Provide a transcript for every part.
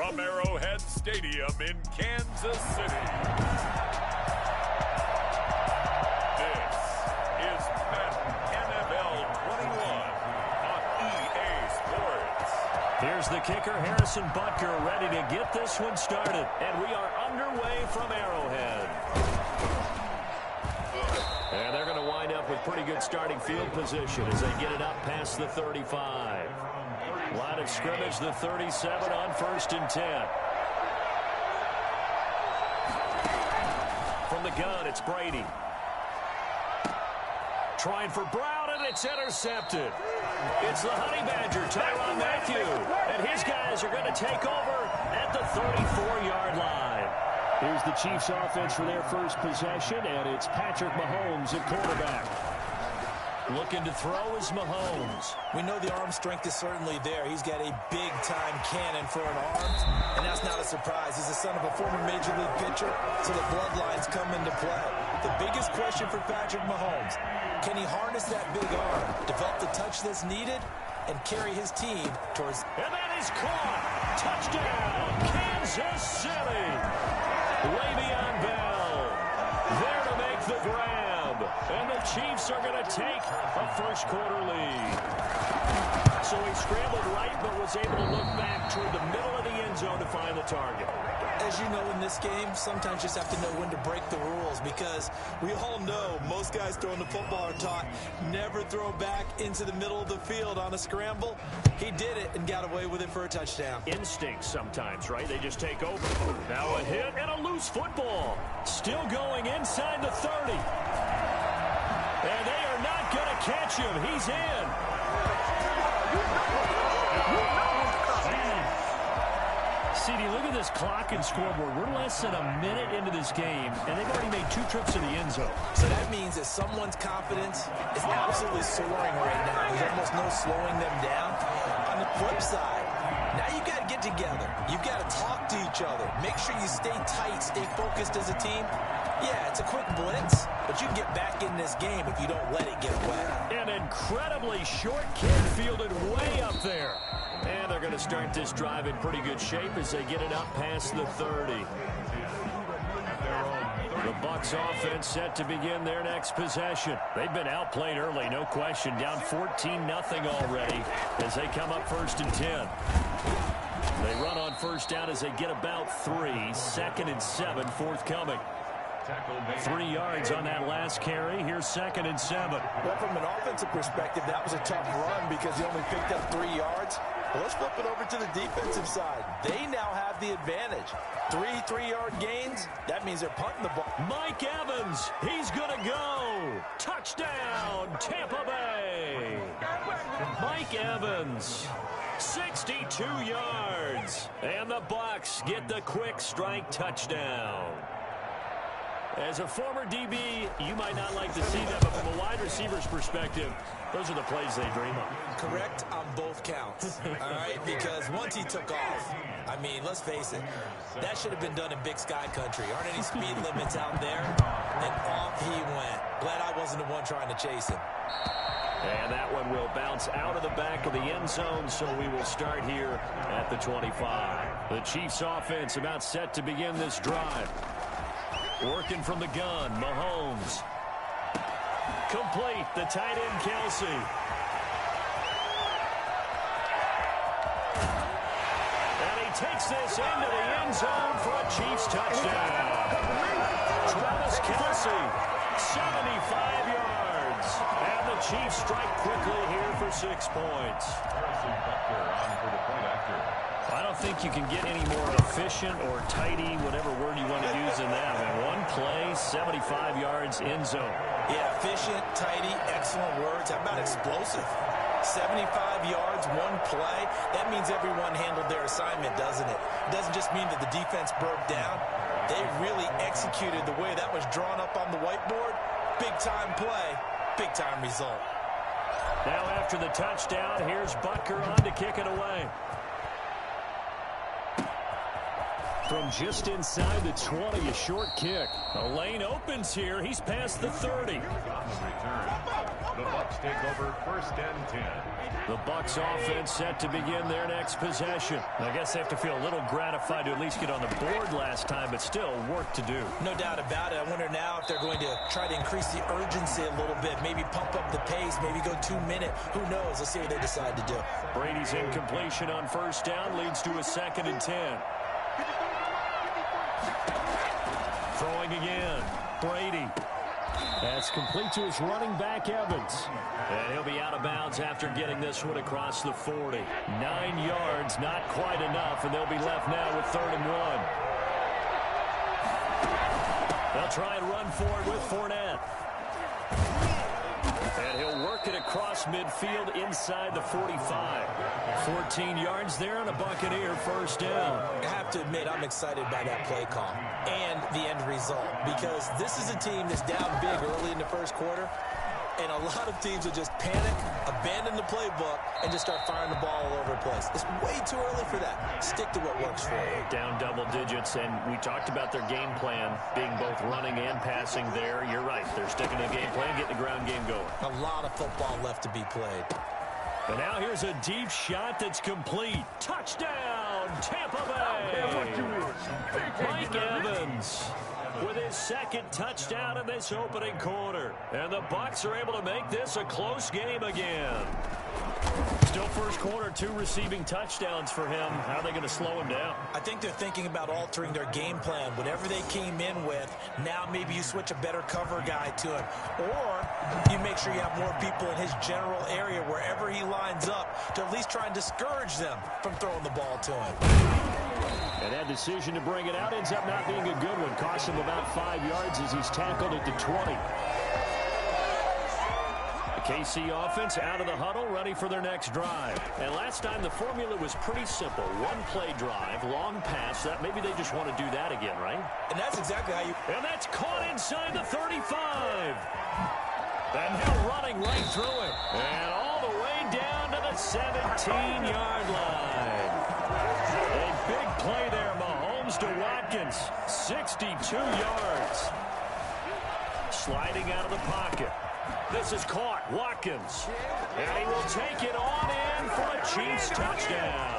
from Arrowhead Stadium in Kansas City. This is Madden NFL 21 on EA Sports. Here's the kicker, Harrison Butker, ready to get this one started. And we are underway from Arrowhead. And they're going to wind up with pretty good starting field position as they get it up past the 35. Line of scrimmage, the 37 on 1st and 10. From the gun, it's Brady. Trying for Brown, and it's intercepted. It's the Honey Badger, Tyrann Mathieu. And his guys are going to take over at the 34-yard line. Here's the Chiefs offense for their first possession, and it's Patrick Mahomes at quarterback. Looking to throw is Mahomes. We know the arm strength is certainly there. He's got a big-time cannon for an arm, and that's not a surprise. He's the son of a former Major League pitcher, so the bloodlines come into play. The biggest question for Patrick Mahomes, can he harness that big arm, develop the touch that's needed, and carry his team towards... And that is caught. Touchdown, Kansas City. Le'Veon Bell there to make the grab. And the Chiefs are going to take a first-quarter lead. So he scrambled right, but was able to look back toward the middle of the end zone to find the target. As you know, in this game, sometimes you just have to know when to break the rules, because we all know most guys throwing the football are taught never throw back into the middle of the field on a scramble. He did it and got away with it for a touchdown. Instincts sometimes, right? They just take over. Now a hit and a loose football. Still going inside the 30. And they are not going to catch him. He's in. CD, look at this clock and scoreboard. We're less than a minute into this game, and they've already made 2 trips to the end zone. So that means that someone's confidence is absolutely soaring right now. There's almost no slowing them down. On the flip side, now you've got to get together. You've got to talk to each other. Make sure you stay tight, stay focused as a team. Yeah, it's a quick blitz, but you can get back in this game if you don't let it get away. An incredibly short kick fielded way up there. And they're going to start this drive in pretty good shape as they get it up past the 30. The Bucs offense set to begin their next possession. They've been outplayed early, no question. Down 14-0 already as they come up 1st and 10. They run on first down as they get about 3. 2nd and 7 forthcoming. 3 yards on that last carry. Here's 2nd and 7. Well, from an offensive perspective, that was a tough run because he only picked up 3 yards. Well, let's flip it over to the defensive side. They now have the advantage. 3 3-yard gains. That means they're punting the ball. Mike Evans, he's going to go. Touchdown, Tampa Bay. Mike Evans, 62 yards. And the Bucs get the quick strike touchdown. As a former DB, you might not like to see that, but from a wide receiver's perspective, those are the plays they dream of. Correct on both counts, all right? Because once he took off, I mean, let's face it, that should have been done in Big Sky Country. Aren't any speed limits out there? And off he went. Glad I wasn't the one trying to chase him. And that one will bounce out of the back of the end zone, so we will start here at the 25. The Chiefs offense about set to begin this drive. Working from the gun, Mahomes. Complete, the tight end, Kelsey. And he takes this into the end zone for a Chiefs touchdown. Travis Kelsey, 75 yards. And the Chiefs strike quickly here for 6 points. I don't think you can get any more efficient or tidy, whatever word you want to use in that. One play, 75 yards, end zone. Yeah, efficient, tidy, excellent words. How about explosive? 75 yards, 1 play. That means everyone handled their assignment, doesn't it? It doesn't just mean that the defense broke down. They really executed the way that was drawn up on the whiteboard. Big-time play, big-time result. Now after the touchdown, here's Butker on to kick it away. From just inside the 20, a short kick. The lane opens here. He's past the 30. The Bucs take over 1st and 10 The Bucs offense set to begin their next possession. I guess they have to feel a little gratified to at least get on the board last time, but still work to do. No doubt about it. I wonder now if they're going to try to increase the urgency a little bit, maybe pump up the pace, maybe go 2-minute. Who knows? Let's see what they decide to do. Brady's incompletion on first down leads to a 2nd and 10. Throwing again. Brady. That's complete to his running back, Evans. And he'll be out of bounds after getting this one across the 40. 9 yards, not quite enough, and they'll be left now with 3rd and 1. They'll try and run forward with Fournette. And he'll work it across midfield inside the 45. 14 yards there and a Buccaneer first down. I have to admit, I'm excited by that play call and the end result, because this is a team that's down big early in the first quarter, and a lot of teams will just panic, abandon the playbook, and just start firing the ball all over the place. It's way too early for that. Stick to what works for you. Down double digits, and we talked about their game plan being both running and passing there. You're right. They're sticking to the game plan, getting the ground game going. A lot of football left to be played. And now here's a deep shot that's complete. Touchdown, Tampa Bay! Mike Evans with his 2nd touchdown in this opening quarter. And the Bucs are able to make this a close game again. Still first quarter, 2 receiving touchdowns for him. How are they going to slow him down? I think they're thinking about altering their game plan. Whatever they came in with, now maybe you switch a better cover guy to him. Or you make sure you have more people in his general area wherever he lines up to at least try and discourage them from throwing the ball to him. And that decision to bring it out ends up not being a good one. Costs him about 5 yards as he's tackled at the 20. KC offense out of the huddle, ready for their next drive. And last time the formula was pretty simple. 1-play drive, long pass. That maybe they just want to do that again, right? And that's exactly how you... And that's caught inside the 35. And now running right through it. And all the way down to the 17-yard line. A big play there, Mahomes to Watkins. 62 yards. Sliding out of the pocket. This is caught. Watkins. And he will take it on in for a Chiefs touchdown.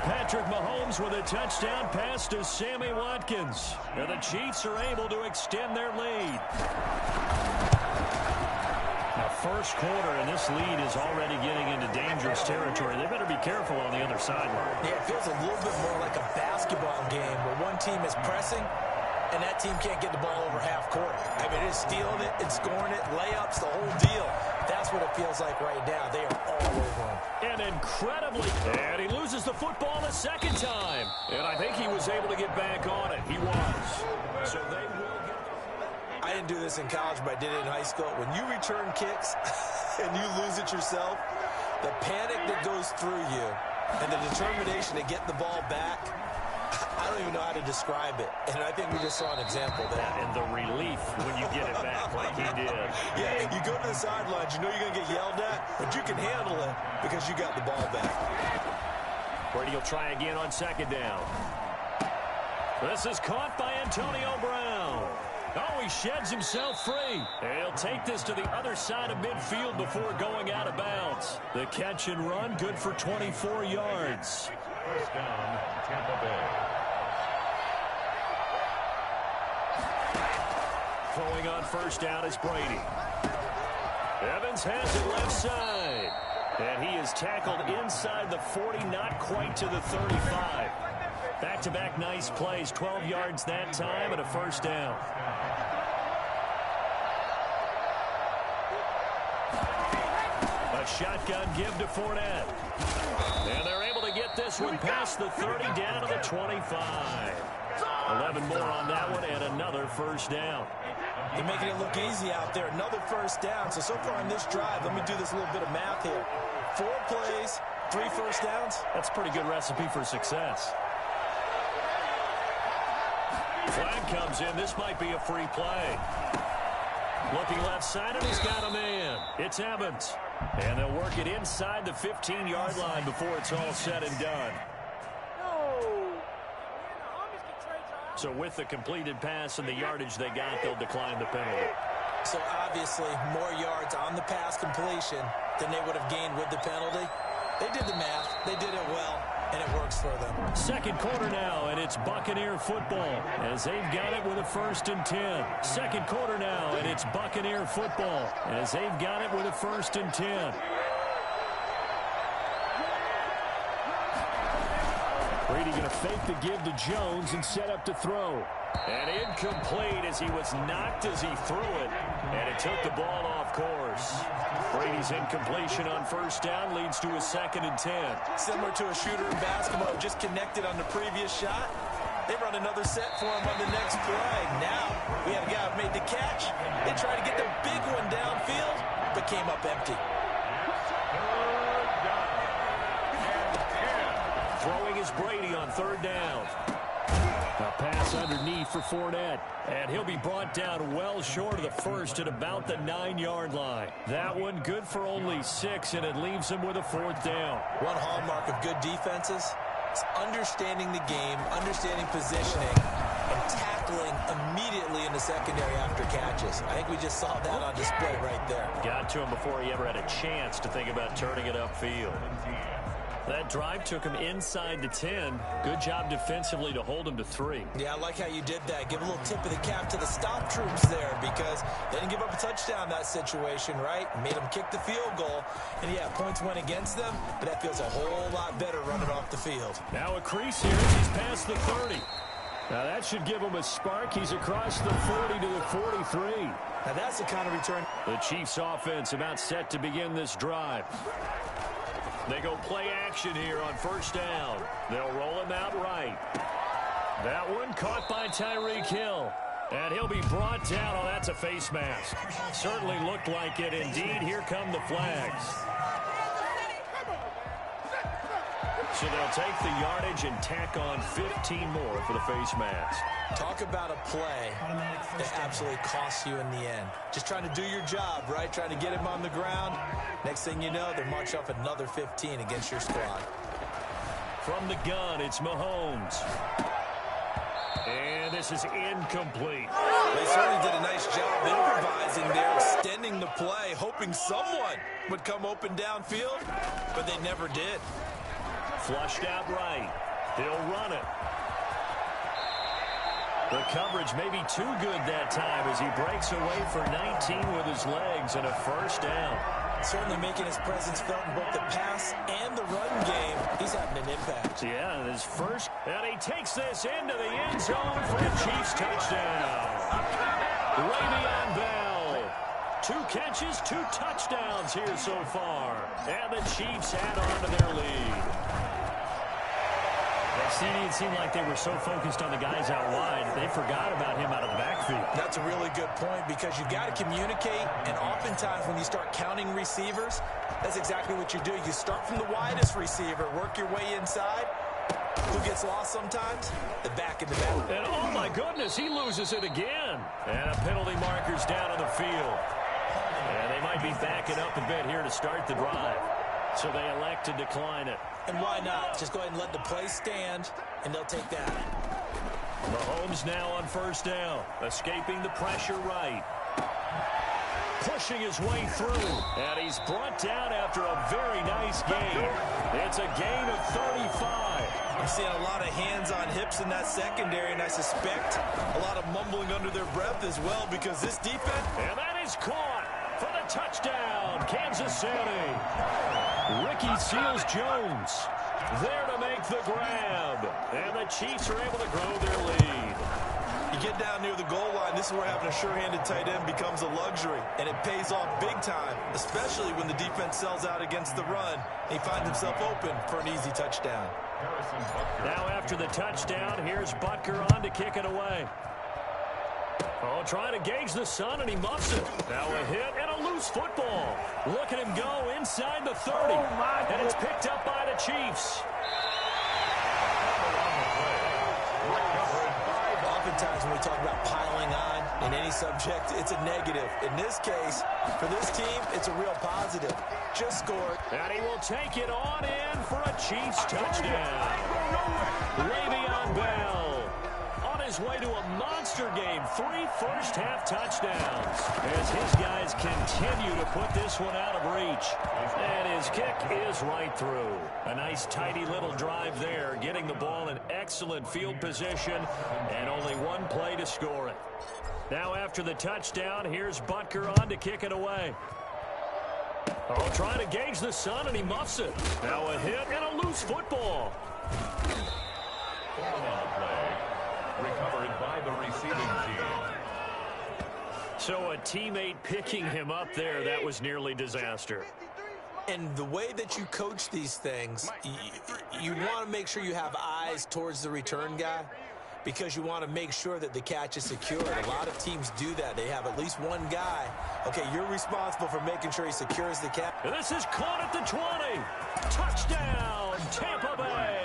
Patrick Mahomes with a touchdown pass to Sammy Watkins. And the Chiefs are able to extend their lead. Now, first quarter, and this lead is already getting into dangerous territory. They better be careful on the other sideline. Yeah, it feels a little bit more like a basketball game where one team is pressing and that team can't get the ball over half court. I mean, it's stealing it, it's scoring it, layups, the whole deal. That's what it feels like right now. They are all over him. And incredibly, and he loses the football the 2nd time. And I think he was able to get back on it. He was. So they will get... I didn't do this in college, but I did it in high school. When you return kicks and you lose it yourself, the panic that goes through you and the determination to get the ball back, I don't even know how to describe it. And I think we just saw an example there. And the relief when you get it back like he did. Yeah, you go to the sidelines, you know you're going to get yelled at, but you can handle it because you got the ball back. Brady will try again on 2nd down. This is caught by Antonio Brown. Oh, he sheds himself free. And he'll take this to the other side of midfield before going out of bounds. The catch and run, good for 24 yards. First down, Tampa Bay. Throwing on first down is Brady. Evans has it left side. And he is tackled inside the 40, not quite to the 35. Back-to-back nice plays, 12 yards that time and a first down. A shotgun give to Fournette. And they're able to get this one past the 30 down to the 25. 11 more on that one and another first down. They're making it look easy out there. Another first down. So far on this drive, let me do this little bit of math here. 4 plays, 3 first downs. That's a pretty good recipe for success. Flag comes in. This might be a free play. Looking left side, and he's got a man. It's Evans. And they'll work it inside the 15-yard line before it's all said and done. So with the completed pass and the yardage they got, they'll decline the penalty. So obviously, more yards on the pass completion than they would have gained with the penalty. They did the math. They did it well, and it works for them. Second quarter now, and it's Buccaneer football as they've got it with a 1st and 10. Second quarter now, and it's Buccaneer football as they've got it with a 1st and 10. Brady going to fake the give to Jones and set up to throw. And incomplete as he was knocked as he threw it. And it took the ball off course. Brady's incompletion on 1st down leads to a 2nd and 10. Similar to a shooter in basketball, just connected on the previous shot. They run another set for him on the next play. Now we have a guy who made the catch. They tried to get the big one downfield, but came up empty. Throwing is Brady on 3rd down. A pass underneath for Fournette. And he'll be brought down well short of the first at about the 9-yard line. That one good for only 6, and it leaves him with a 4th down. One hallmark of good defenses is understanding the game, understanding positioning, and tackling immediately in the secondary after catches. I think we just saw that on display right there. Got to him before he ever had a chance to think about turning it upfield. That drive took him inside the 10. Good job defensively to hold him to 3. Yeah, I like how you did that. Give a little tip of the cap to the stop troops there because they didn't give up a touchdown in that situation, right? Made them kick the field goal. And, yeah, points went against them, but that feels a whole lot better running off the field. Now a crease here as he's past the 30. Now that should give him a spark. He's across the 40 to the 43. Now that's the kind of return. The Chiefs offense about set to begin this drive. They go play action here on 1st down. They'll roll him out right. That one caught by Tyreek Hill. And he'll be brought down. Oh, that's a face mask. Certainly looked like it. Indeed, here come the flags. So they'll take the yardage and tack on 15 more for the face mask. Talk about a play that absolutely costs you in the end. Just trying to do your job, right? Trying to get him on the ground. Next thing you know, they march off another 15 against your squad. From the gun, it's Mahomes. And this is incomplete. They certainly did a nice job improvising there, extending the play, hoping someone would come open downfield, but they never did. Flushed out right. He'll run it. The coverage may be too good that time as he breaks away for 19 with his legs and a 1st down. Certainly making his presence felt in both the pass and the run game. He's having an impact. Yeah, his first. And he takes this into the end zone for a Chiefs touchdown. Le'Veon Bell. 2 catches, 2 touchdowns here so far. And the Chiefs add on to their lead. It seemed like they were so focused on the guys out wide, they forgot about him out of the backfield. That's a really good point because you've got to communicate, and oftentimes when you start counting receivers, that's exactly what you do. You start from the widest receiver, work your way inside. Who gets lost sometimes? The back in the back. And oh my goodness, he loses it again. And a penalty marker's down on the field. And they might be backing up a bit here to start the drive. So they elect to decline it. And why not? Just go ahead and let the play stand, and they'll take that. Mahomes now on 1st down, escaping the pressure right. Pushing his way through, and he's brought down after a very nice gain. It's a gain of 35. I'm seeing a lot of hands on hips in that secondary, and I suspect a lot of mumbling under their breath as well because this defense... And that is caught for the touchdown, Kansas City. Ricky Seals-Jones there to make the grab. And the Chiefs are able to grow their lead. You get down near the goal line, this is where having a sure-handed tight end becomes a luxury. And it pays off big time, especially when the defense sells out against the run. And he finds himself open for an easy touchdown. Now after the touchdown, here's Butker on to kick it away. Oh, trying to gauge the sun, and he muffs it. Now a hit and a loose football. Look at him go inside the 30. And it's picked up by the Chiefs. Oftentimes when we talk about piling on in any subject, it's a negative. In this case, for this team, it's a real positive. Just scored. And he will take it on in for a Chiefs touchdown. Le'Veon Bell on his his way to a monster game. 3 first-half touchdowns as his guys continue to put this one out of reach. And his kick is right through. A nice, tidy little drive there, getting the ball in excellent field position, and only one play to score it. Now after the touchdown, here's Butker on to kick it away. Oh, trying to gauge the sun, and he muffs it. Now a hit and a loose football. Recovered by the receiving team. So a teammate picking him up there, that was nearly disaster. And the way that you coach these things, you want to make sure you have eyes towards the return guy because you want to make sure that the catch is secured. A lot of teams do that. They have at least one guy. Okay, you're responsible for making sure he secures the catch. This is caught at the 20. Touchdown, Tampa Bay.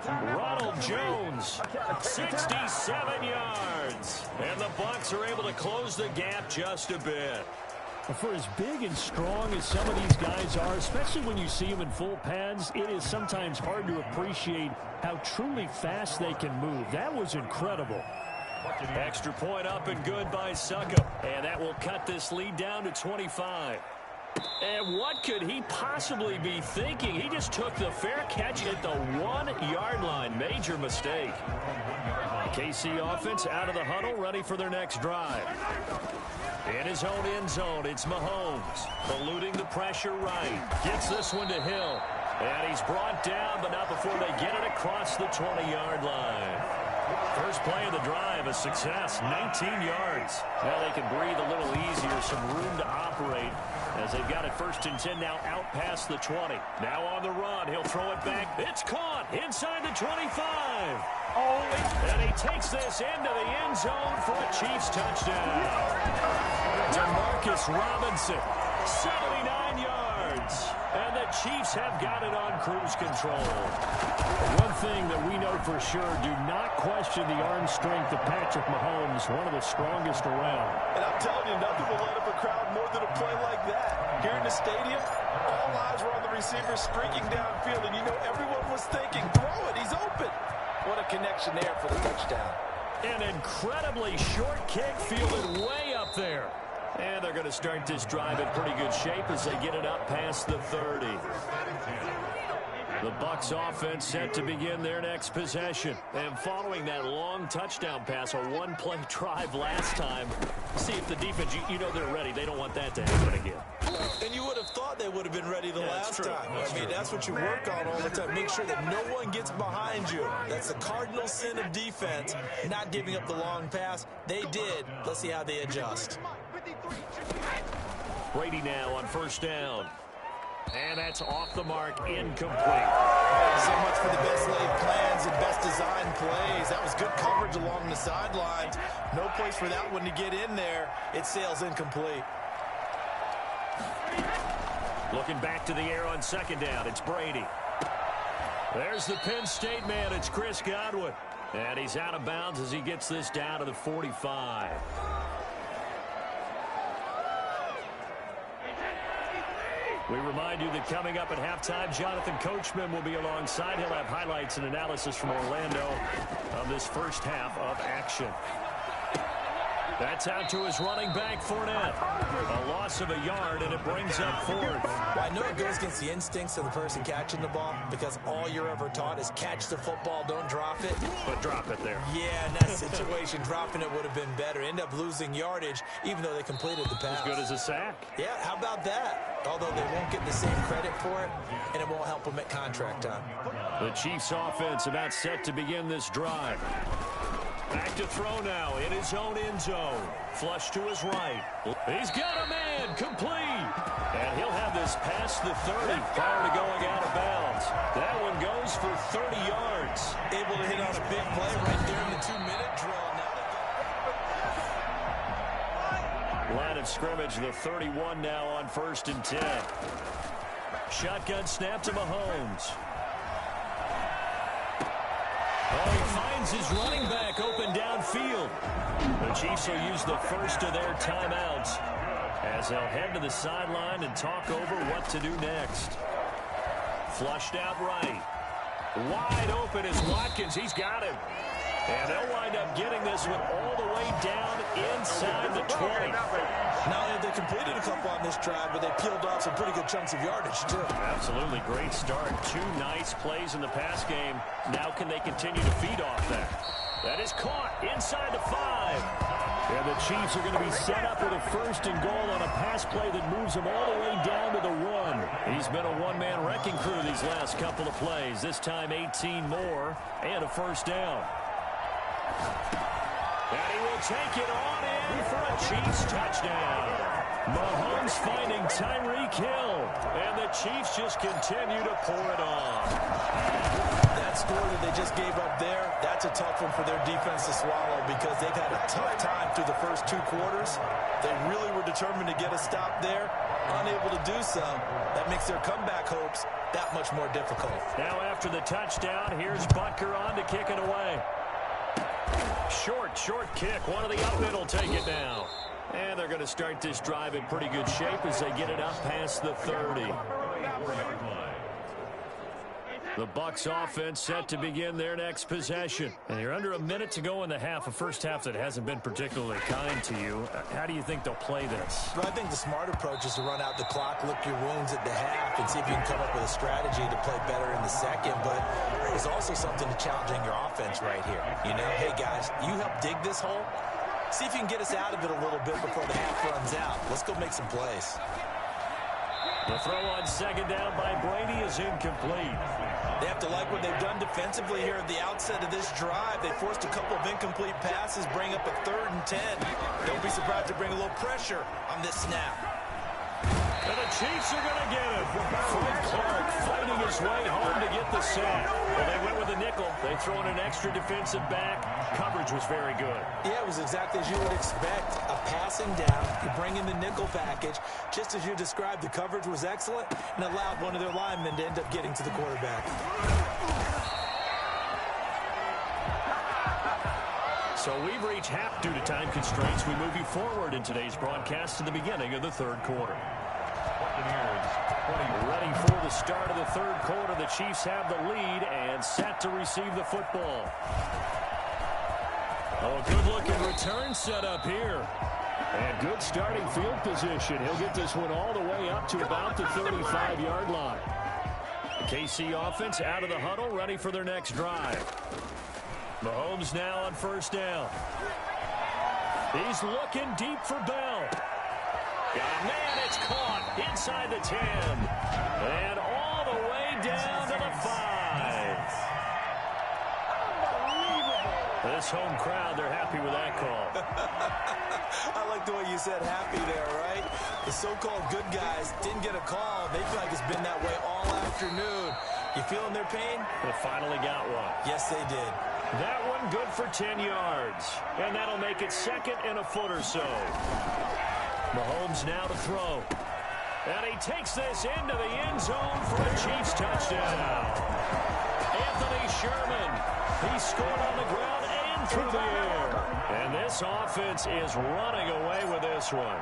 Ronald Jones, 67 yards. And the Bucs are able to close the gap just a bit. For as big and strong as some of these guys are, especially when you see them in full pads, it is sometimes hard to appreciate how truly fast they can move. That was incredible. Extra point up and good by Succop. And that will cut this lead down to 25. And what could he possibly be thinking? He just took the fair catch at the 1-yard line. Major mistake. KC offense out of the huddle, ready for their next drive. In his own end zone, it's Mahomes. Eluding the pressure right. Gets this one to Hill. And he's brought down, but not before they get it across the 20-yard line. First play of the drive, a success, 19 yards. Now they can breathe a little easier, some room to operate as they've got it 1st and 10 now out past the 20. Now on the run, he'll throw it back. It's caught inside the 25. And he takes this into the end zone for a Chiefs touchdown. DeMarcus Robinson, 79 yards. And the Chiefs have got it on cruise control. One thing that we know for sure, do not question the arm strength of Patrick Mahomes, one of the strongest around. And I'm telling you, nothing will light up a crowd more than a play like that. Here in the stadium, all eyes were on the receiver streaking downfield, and you know everyone was thinking, throw it, he's open. What a connection there for the touchdown. An incredibly short kick fielded way up there. And they're going to start this drive in pretty good shape as they get it up past the 30. The Bucs offense set to begin their next possession. And following that long touchdown pass, a one-play drive last time, see if the defense, you know they're ready. They don't want that to happen again. And you would have thought they would have been ready the last time. I mean, that's what you work on all the time. Make sure that no one gets behind you. That's the cardinal sin of defense, not giving up the long pass. They did. Let's see how they adjust. Brady now on 1st down. And that's off the mark, incomplete. So much for the best laid plans and best designed plays. That was good coverage along the sidelines. No place for that one to get in there. It sails incomplete. Looking back to the air on 2nd down, it's Brady. There's the Penn State man, it's Chris Godwin. And he's out of bounds as he gets this down to the 45. We remind you that coming up at halftime, Jonathan Coachman will be alongside. He'll have highlights and analysis from Orlando of this first half of action. That's out to his running back, Fournette. A loss of a yard, and it brings up 4th. Well, I know it goes against the instincts of the person catching the ball because all you're ever taught is catch the football, don't drop it. But drop it there. Yeah, in that situation, dropping it would have been better. End up losing yardage, even though they completed the pass. As good as a sack. Yeah, how about that? Although they won't get the same credit for it, and it won't help them at contract time. The Chiefs offense about set to begin this drive. Back to throw now in his own end zone. Flush to his right. He's got a man, complete. And he'll have this past the 30 prior to going out of bounds. That one goes for 30 yards. Able to hit on a big play right there in the 2-minute drill. Line of scrimmage, the 31 now on 1st and 10. Shotgun snap to Mahomes. Oh, he finds his running back open downfield. The Chiefs will use the first of their timeouts as they'll head to the sideline and talk over what to do next. Flushed out right. Wide open is Watkins. He's got him. And they'll wind up getting this one all the way down inside the 20. Not only have they completed a couple on this drive, but they peeled off some pretty good chunks of yardage, too. Absolutely great start. 2 nice plays in the pass game. Now can they continue to feed off that? That is caught inside the 5. And the Chiefs are going to be set up with a 1st and goal on a pass play that moves them all the way down to the 1. He's been a one-man wrecking crew these last couple of plays. This time 18 more and a 1st down. And he will take it on in for a Chiefs touchdown. Mahomes finding Tyreek Hill. And the Chiefs just continue to pour it on. That score that they just gave up there, that's a tough one for their defense to swallow because they've had a tough time through the first 2 quarters. They really were determined to get a stop there, unable to do so. That makes their comeback hopes that much more difficult. Now after the touchdown, here's Butker on to kick it away. Short kick. One of the up mid will take it now. And they're going to start this drive in pretty good shape as they get it up past the 30. The Bucs offense set to begin their next possession. And you're under a minute to go in the half, a first half that hasn't been particularly kind to you. How do you think they'll play this? Well, I think the smart approach is to run out the clock, lick your wounds at the half, and see if you can come up with a strategy to play better in the second. But there's also something to challenging your offense right here. You know, hey, guys, you help dig this hole. See if you can get us out of it a little bit before the half runs out. Let's go make some plays. The throw on 2nd down by Brady is incomplete. They have to like what they've done defensively here at the outset of this drive. They forced a couple of incomplete passes, bring up a 3rd and 10. Don't be surprised to bring a little pressure on this snap. And the Chiefs are going to get it. Frank Clark fighting his way home to get the sack. Well, they went with a nickel. They throw in an extra defensive back. Coverage was very good. Yeah, it was exactly as you would expect. A passing down. You bring in the nickel package. Just as you described, the coverage was excellent and allowed one of their linemen to end up getting to the quarterback. So we've reached half due to time constraints. We move you forward in today's broadcast to the beginning of the 3rd quarter. Ready for the start of the 3rd quarter. The Chiefs have the lead and set to receive the football. Oh, good-looking return set up here. And good starting field position. He'll get this one all the way up to about the 35-yard line. The KC offense out of the huddle, ready for their next drive. Mahomes now on 1st down. He's looking deep for Bell. And man, it's caught inside the 10. And all the way down to the 5. This home crowd, they're happy with that call. I like the way you said happy there, right? The so-called good guys didn't get a call. They feel like it's been that way all afternoon. You feeling their pain? They finally got one. Yes, they did. That one good for 10 yards. And that'll make it 2nd and a foot or so. Mahomes now to throw. And he takes this into the end zone for a Chiefs touchdown. Anthony Sherman. He scored on the ground and through the air. And this offense is running away with this one.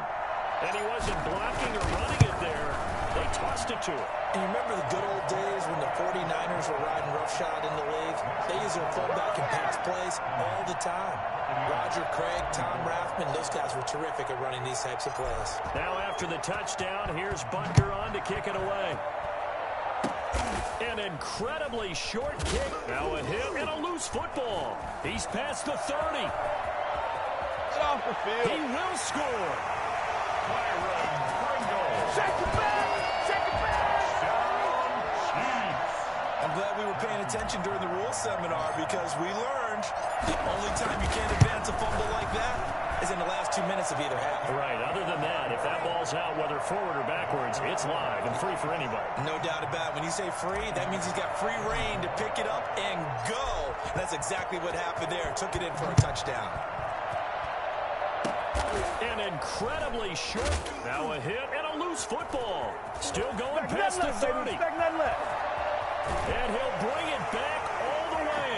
And he wasn't blocking or running it there. They tossed it to him. And you remember the good old days when the 49ers were riding roughshod in the league? They used their fullback and pass plays all the time. Roger Craig, Tom Rathman, those guys were terrific at running these types of plays. Now after the touchdown, here's Butker on to kick it away. An incredibly short kick. Now a hit and a loose football. He's past the 30. Get off the field. He will score. Shake it back. Shake it back. I'm glad we were paying attention during the rules seminar because we learned the only time you can't advance a fumble like that is in the last 2 minutes of either half. Right. Other than that, if that ball's out, whether forward or backwards, it's live and free for anybody. No doubt about it. When you say free, that means he's got free reign to pick it up and go. And that's exactly what happened there. Took it in for a touchdown. An incredibly short. Now a hit and a loose football. Still going past the 30. And he'll bring it back all the way.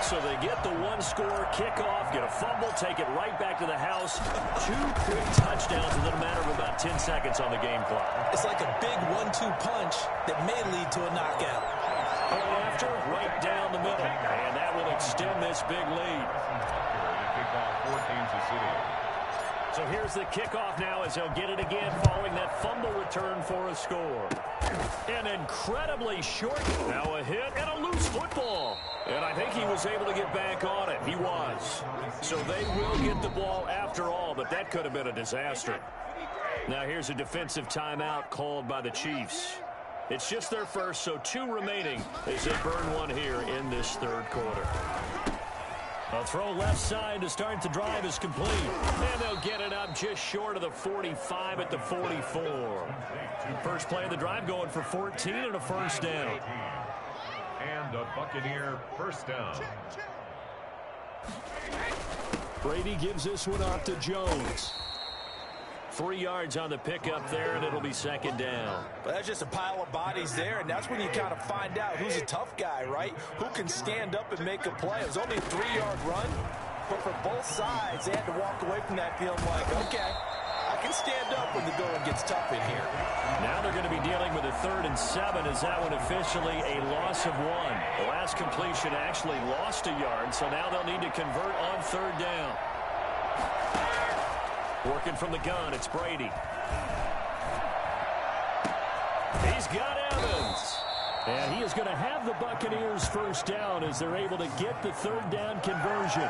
So So they get the one-score kickoff, get a fumble, take it right back to the house. 2 quick touchdowns within a matter of about 10 seconds on the game clock. It's like a big 1-2 punch that may lead to a knockout. Going after, right down the middle. And that will extend this big lead. So here's the kickoff now as they'll get it again following that fumble return for a score. An incredibly short, now a hit and a loose football. And I think he was able to get back on it. He was. So they will get the ball after all, but that could have been a disaster. Now here's a defensive timeout called by the Chiefs. It's just their first, so 2 remaining as they burn one here in this third quarter. A throw left side to start the drive is complete. And they'll get it up just short of the 45 at the 44. First play of the drive going for 14 and a first down. And a Buccaneer first down. Brady gives this one off to Jones. 3 yards on the pickup there, and it'll be second down. But that's just a pile of bodies there, and that's when you kind of find out who's a tough guy, right? Who can stand up and make a play. It was only a 3-yard run, but for both sides, they had to walk away from that feeling like, okay, I can stand up when the going gets tough in here. Now they're going to be dealing with a 3rd and 7 as that one officially a loss of 1. The last completion actually lost a yard, so now they'll need to convert on 3rd down. Working from the gun, it's Brady. He's got Evans. And he is going to have the Buccaneers first down as they're able to get the 3rd down conversion.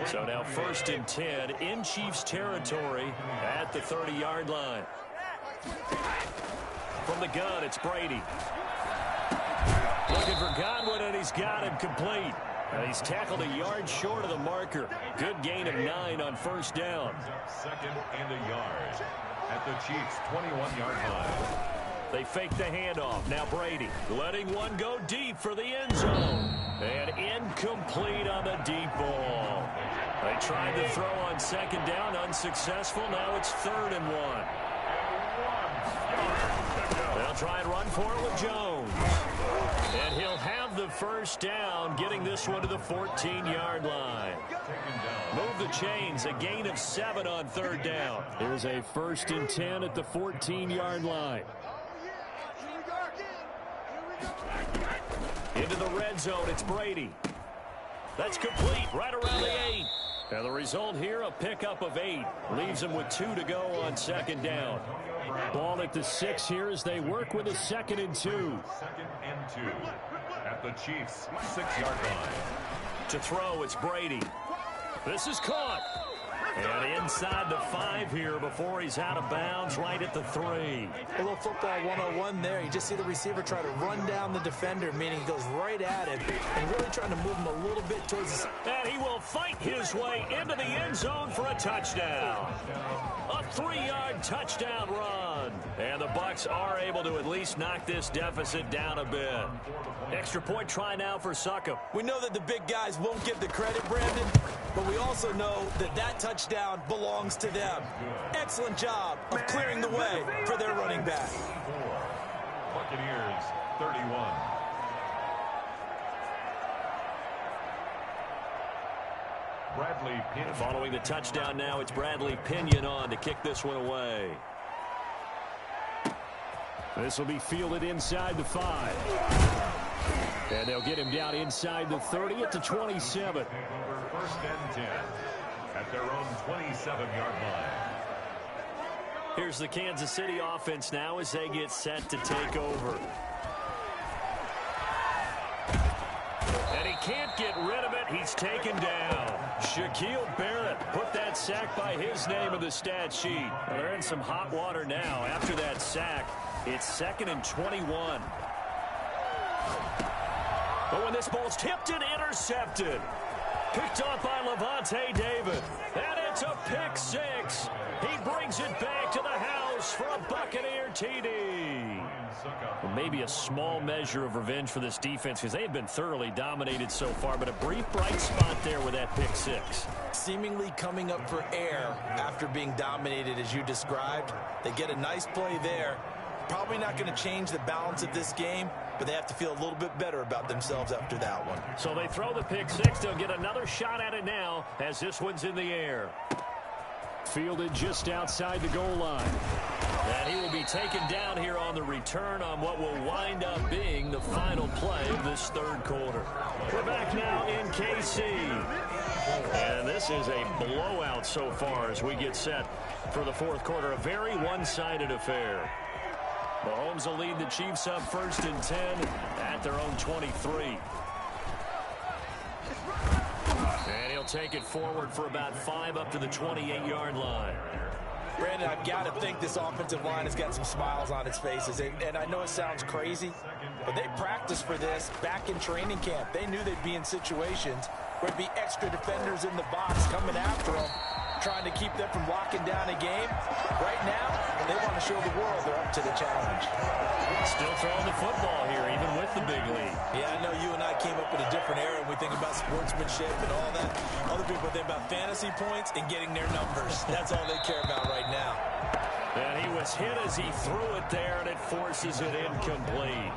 So now 1st and 10 in Chiefs territory at the 30-yard line. From the gun, it's Brady. Looking for Godwin, and he's got him complete. And he's tackled a yard short of the marker. Good gain of 9 on first down. 2nd and a yard at the Chiefs' 21-yard line. They fake the handoff. Now Brady letting one go deep for the end zone. And incomplete on the deep ball. They tried to throw on 2nd down, unsuccessful. Now it's 3rd and 1. They'll try and run for it with Jones. And he'll have the first down, getting this one to the 14-yard line. Move the chains, a gain of 7 on 3rd down. Here's a 1st and 10 at the 14-yard line. Into the red zone, it's Brady. That's complete, right around the 8. And the result here, a pickup of 8. Leaves him with 2 to go on 2nd down. Ball at the 6 here as they work with a 2nd and 2. 2nd and 2 at the Chiefs' 6-yard line. To throw, it's Brady. This is caught. And inside the 5 here before he's out of bounds, right at the 3. A little football 101 there. You just see the receiver try to run down the defender, meaning he goes right at it and really trying to move him a little bit towards the... And he will fight his way into the end zone for a touchdown. A 3-yard touchdown run. And the Bucs are able to at least knock this deficit down a bit. Extra point try now for Succop. We know that the big guys won't get the credit, Brandon, but we also know that that touchdown belongs to them. Excellent job of clearing the way for their running back. Buccaneers 31. Bradley Pinion. Following the touchdown now, it's Bradley Pinion on to kick this one away. This will be fielded inside the 5. And they'll get him down inside the 30 at the 27. 1st and 10 at their own 27-yard line. Here's the Kansas City offense now as they get set to take over. And he can't get rid of it. He's taken down. Shaquille Barrett put that sack by his name in the stat sheet. They're in some hot water now. After that sack, it's 2nd and 21. But when this ball's tipped and intercepted, picked off by Levante David, and it's a pick 6. He brings it back to the house for a Buccaneer TD. Well, maybe a small measure of revenge for this defense because they have been thoroughly dominated so far, but a brief bright spot there with that pick 6. Seemingly coming up for air after being dominated as you described. They get a nice play there, Probably not going to change the balance of this game, but they have to feel a little bit better about themselves after that one. So they throw the pick six. They'll get another shot at it now as this one's in the air. Fielded just outside the goal line. And he will be taken down here on the return on what will wind up being the final play of this third quarter. We're back now in KC. And this is a blowout so far as we get set for the fourth quarter. A very one-sided affair. Mahomes will lead the Chiefs up 1st and 10 at their own 23. And he'll take it forward for about 5 up to the 28-yard line. Brandon, I've got to think this offensive line has got some smiles on its faces. And I know it sounds crazy, but they practiced for this back in training camp. They knew they'd be in situations where there'd be extra defenders in the box coming after them, trying to keep them from locking down a game. Right now, they want to show the world they're up to the challenge. Still throwing the football here, even with the big lead. Yeah, I know you and I came up in a different era, and we think about sportsmanship and all that. Other people think about fantasy points and getting their numbers. That's all they care about right now. And he was hit as he threw it there, and it forces it incomplete.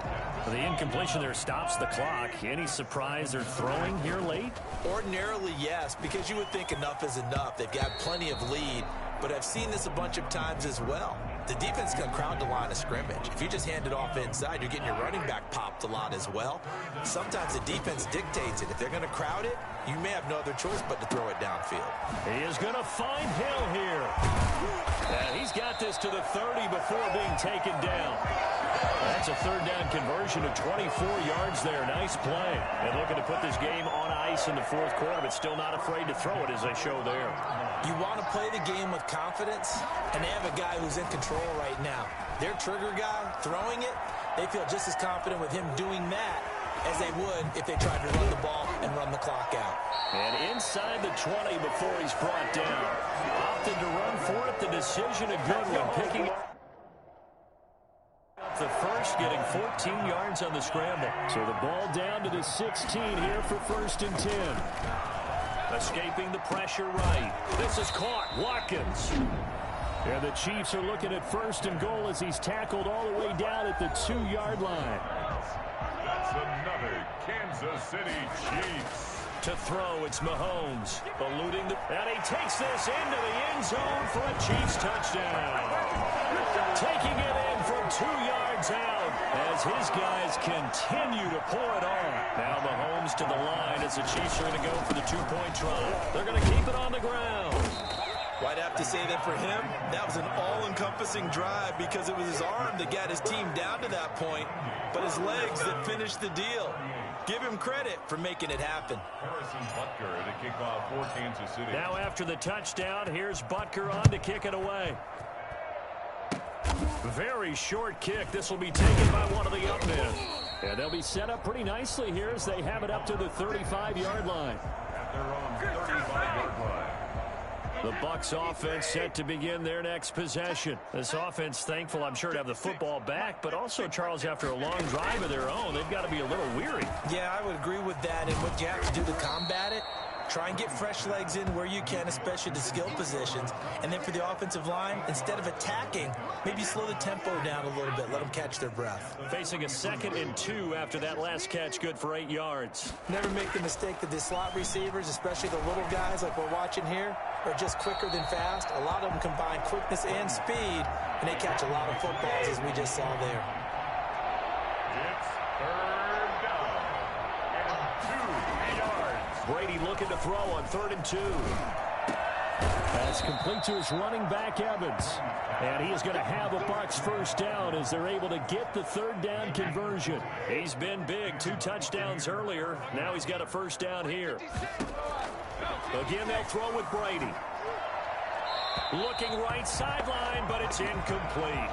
The incompletion there stops the clock. Any surprise they're throwing here late? Ordinarily, yes, because you would think enough is enough. They've got plenty of lead, but I've seen this a bunch of times as well. The defense can crowd the line of scrimmage. If you just hand it off inside, you're getting your running back popped a lot as well. Sometimes the defense dictates it. If they're going to crowd it, you may have no other choice but to throw it downfield. He is going to find Hill here. And he's got this to the 30 before being taken down. That's a third down conversion of 24 yards there. Nice play. And looking to put this game on ice in the fourth quarter, but still not afraid to throw it as they show there. You want to play the game with confidence, and they have a guy who's in control right now. Their trigger guy throwing it, they feel just as confident with him doing that as they would if they tried to run the ball and run the clock out. And inside the 20 before he's brought down. Opted to run for it. The decision a good one, picking up the first, getting 14 yards on the scramble. So the ball down to the 16 here for 1st and 10. Escaping the pressure right. This is caught. Watkins. And the Chiefs are looking at 1st and goal as he's tackled all the way down at the 2-yard line. That's another Kansas City Chiefs. To throw, it's Mahomes. Eluding the... And he takes this into the end zone for a Chiefs touchdown. Taking it in from 2 yards out as his guys continue to pour it on. Now Mahomes to the line as the Chiefs are going to go for the 2-point try. They're going to keep it on the ground. Well, I'd have to say that for him, that was an all-encompassing drive because it was his arm that got his team down to that point, but his legs that finished the deal. Give him credit for making it happen. Harrison Butker to kick off for Kansas City. Now after the touchdown, here's Butker on to kick it away. Very short kick. This will be taken by one of the up men. And they'll be set up pretty nicely here as they have it up to the 35-yard line. At their own 35-yard line. The Bucs offense set to begin their next possession. This offense thankful, I'm sure, to have the football back, but also, Charles, after a long drive of their own, they've got to be a little weary. Yeah, I would agree with that. And what you have to do to combat it, try and get fresh legs in where you can, especially the skill positions. And then for the offensive line, instead of attacking, maybe slow the tempo down a little bit. Let them catch their breath. Facing a 2nd and 2 after that last catch, good for 8 yards. Never make the mistake that the slot receivers, especially the little guys like we're watching here, are just quicker than fast. A lot of them combine quickness and speed, and they catch a lot of footballs, as we just saw there. It's 3rd down and 2 yards. Brady looking to throw on 3rd and 2. That's complete to his running back, Evans. And he is going to have a Bucs first down as they're able to get the 3rd down conversion. He's been big. 2 touchdowns earlier. Now he's got a first down here. Again, they'll throw with Brady. Looking right sideline, but it's incomplete.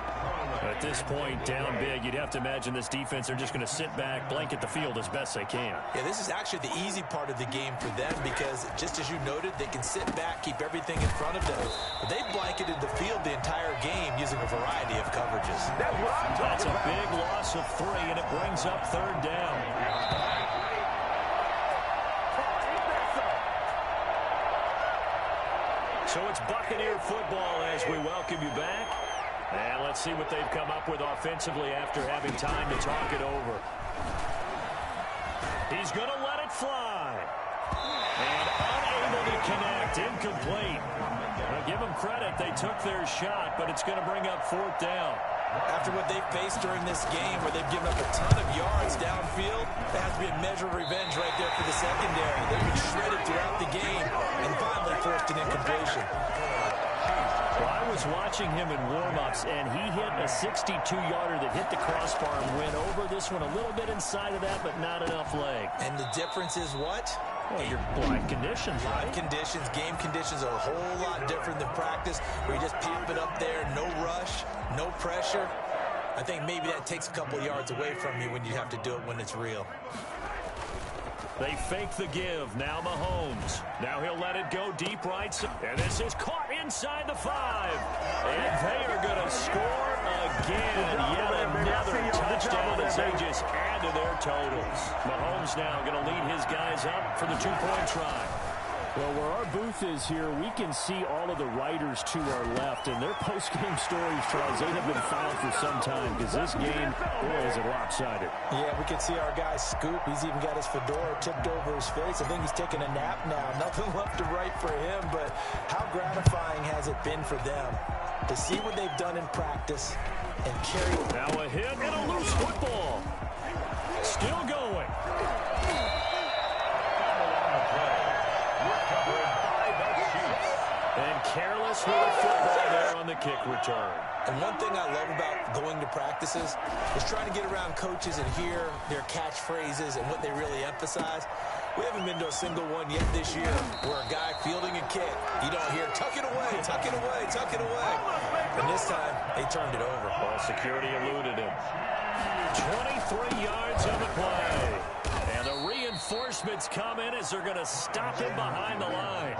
At this point, down big, you'd have to imagine this defense are just going to sit back, blanket the field as best they can. Yeah, this is actually the easy part of the game for them because, just as you noted, they can sit back, keep everything in front of them. But they blanketed the field the entire game using a variety of coverages. That's a big loss of 3, and it brings up 3rd down. So it's Buccaneer football as we welcome you back. And let's see what they've come up with offensively after having time to talk it over. He's going to let it fly. And unable to connect. Incomplete. Now, give them credit. They took their shot, but it's going to bring up 4th down. After what they've faced during this game where they've given up a ton of yards downfield, there has to be a measure of revenge right there for the secondary. They've been shredded throughout the game and finally forced an incompletion. Well, I was watching him in warm-ups, and he hit a 62-yarder that hit the crossbar and went over. This one a little bit inside of that, but not enough leg. And the difference is what? Well, your live conditions, right? Live conditions, game conditions are a whole lot different than practice, where you just pop it up there, no rush, no pressure. I think maybe that takes a couple yards away from you when you have to do it when it's real. They fake the give. Now Mahomes. Now he'll let it go deep right. And this is caught inside the 5. And they are going to score again. Yet another touchdown as they just add to their totals. Mahomes now going to lead his guys up for the 2-point try. Well, where our booth is here, we can see all of the writers to our left, and their post-game stories, Charles, they have been filed for some time because this game, boy, is it lopsided. Yeah, we can see our guy Scoop. He's even got his fedora tipped over his face. I think he's taking a nap now. Nothing left to write for him, but how gratifying has it been for them to see what they've done in practice and carry. Now a hit and a loose football. Still going. And careless with the football there on the kick return. And one thing I love about going to practices is trying to get around coaches and hear their catchphrases and what they really emphasize. We haven't been to a single one yet this year where a guy fielding a kick, you don't hear, tuck it away, tuck it away, tuck it away. And this time, they turned it over. Ball security eluded him. 23 yards on the play. And the reinforcements come in as they're going to stop him behind the line.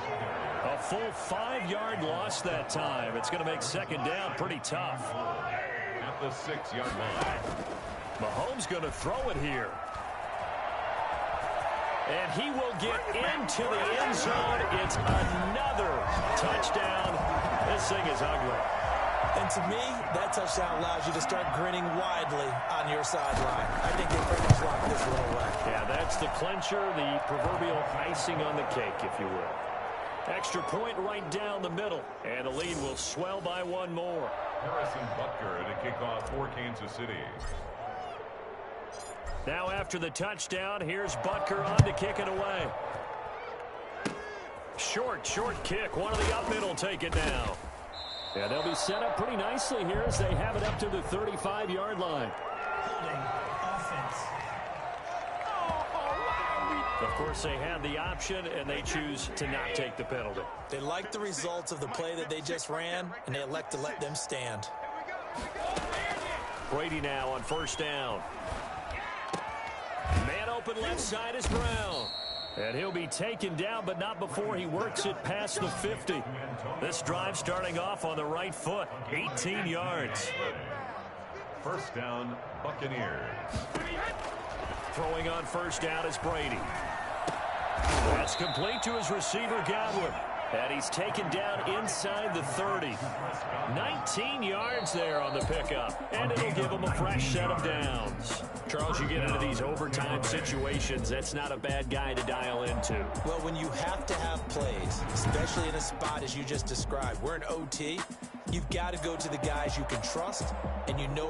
A full 5-yard loss that time. It's going to make 2nd down pretty tough. At the 6-yard line. Mahomes going to throw it here. And he will get into the end zone. It's another touchdown. This thing is ugly. And to me, that touchdown allows you to start grinning widely on your sideline. I think they pretty much locked this one away. Yeah, that's the clincher, the proverbial icing on the cake, if you will. Extra point right down the middle. And the lead will swell by 1 more. Harrison Butker to kick off for Kansas City. Now after the touchdown, here's Butker on to kick it away. Short kick. One of the up middle take it now. And they'll be set up pretty nicely here as they have it up to the 35-yard line. Of course, they had the option, and they choose to not take the penalty. They like the results of the play that they just ran, and they elect to let them stand. Brady now on 1st down. Man open left side is Brown. And he'll be taken down, but not before he works it past the 50. This drive starting off on the right foot. 18 yards. 1st down, Buccaneers. Throwing on 1st down is Brady. That's complete to his receiver, Godwin. And he's taken down inside the 30. 19 yards there on the pickup. And it'll give him a fresh set of downs. Charles, you get into these overtime situations, that's not a bad guy to dial into. Well, when you have to have plays, especially in a spot as you just described, we're in OT, you've got to go to the guys you can trust and you know